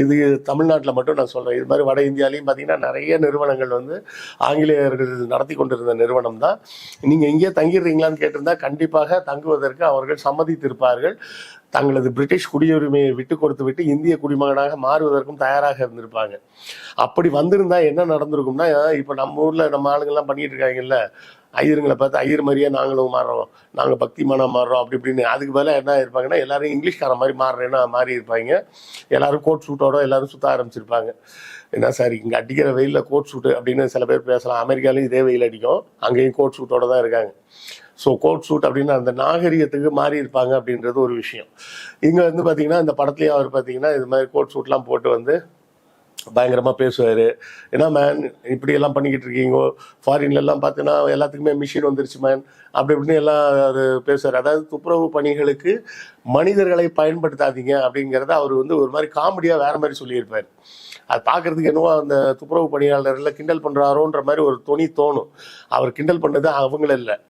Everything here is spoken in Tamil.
இது தமிழ்நாட்டில் மட்டும் நான் சொல்கிறேன். இது மாதிரி வட இந்தியாலையும் பார்த்தீங்கன்னா நிறைய நிறுவனங்கள் வந்து ஆங்கிலேயர்கள் நடத்தி கொண்டிருந்த நிறுவனம் தான். நீங்கள் இங்கே தங்கிடுறீங்களான்னு கேட்டிருந்தா கண்டிப்பாக தங்குவதற்கு அவர்கள் சம்மதித்திருப்பார்கள். தங்களது பிரிட்டிஷ் குடியுரிமையை விட்டு கொடுத்து விட்டு இந்திய குடிமகனாக மாறுவதற்கும் தயாராக இருந்திருப்பாங்க. அப்படி வந்திருந்தா என்ன நடந்திருக்கும்னா, இப்போ நம்ம ஊரில் நம்ம ஆளுங்கள்லாம் பண்ணிட்டு இருக்காங்கல்ல, ஐயருங்களை பார்த்து ஐயர் மாதிரியே நாங்களும் மாறுறோம், நாங்கள் பக்திமானாக மாறுறோம் அப்படி இப்படின்னு. அதுக்கு பதிலாக என்ன இருப்பாங்கன்னா, எல்லாரும் இங்கிலீஷ்கார மாதிரி மாறுறேன்னா மாறி இருப்பாங்க. எல்லாரும் கோட் சூட்டோட எல்லாரும் சுற்ற ஆரம்பிச்சிருப்பாங்க. என்ன சார் இங்கே அடிக்கிற வெயிலில் கோட் சூட்டு அப்படின்னு சில பேர் பேசலாம். அமெரிக்காலையும் இதே வெயில் அடிக்கும், அங்கேயும் கோட் சூட்டோட தான் இருக்காங்க. ஸோ கோட் சூட் அப்படின்னு அந்த நாகரிகத்துக்கு மாறி இருப்பாங்க அப்படின்றது ஒரு விஷயம். இங்கே வந்து பார்த்தீங்கன்னா இந்த படத்துலேயும் அவர் பார்த்தீங்கன்னா இது மாதிரி கோட் சூட்லாம் போட்டு வந்து பயங்கரமாக பேசுவார். ஏன்னா மேன் இப்படியெல்லாம் பண்ணிக்கிட்டு இருக்கீங்க, ஃபாரின்லலாம் பார்த்தீங்கன்னா எல்லாத்துக்குமே மிஷின் வந்துருச்சு மேன் அப்படி இப்படின்னு எல்லாம் அவர் பேசுவார். அதாவது துப்புரவு பணிகளுக்கு மனிதர்களை பயன்படுத்தாதீங்க அப்படிங்கிறத அவர் வந்து ஒரு மாதிரி காமெடியாக வேறு மாதிரி சொல்லியிருப்பார். அது பார்க்குறதுக்கு என்னவோ அந்த துப்புரவு பணியாளர்களை கிண்டல் பண்ணுறாரோன்ற மாதிரி ஒரு தோணும். அவர் கிண்டல் பண்ணது அவங்கள இல்லை.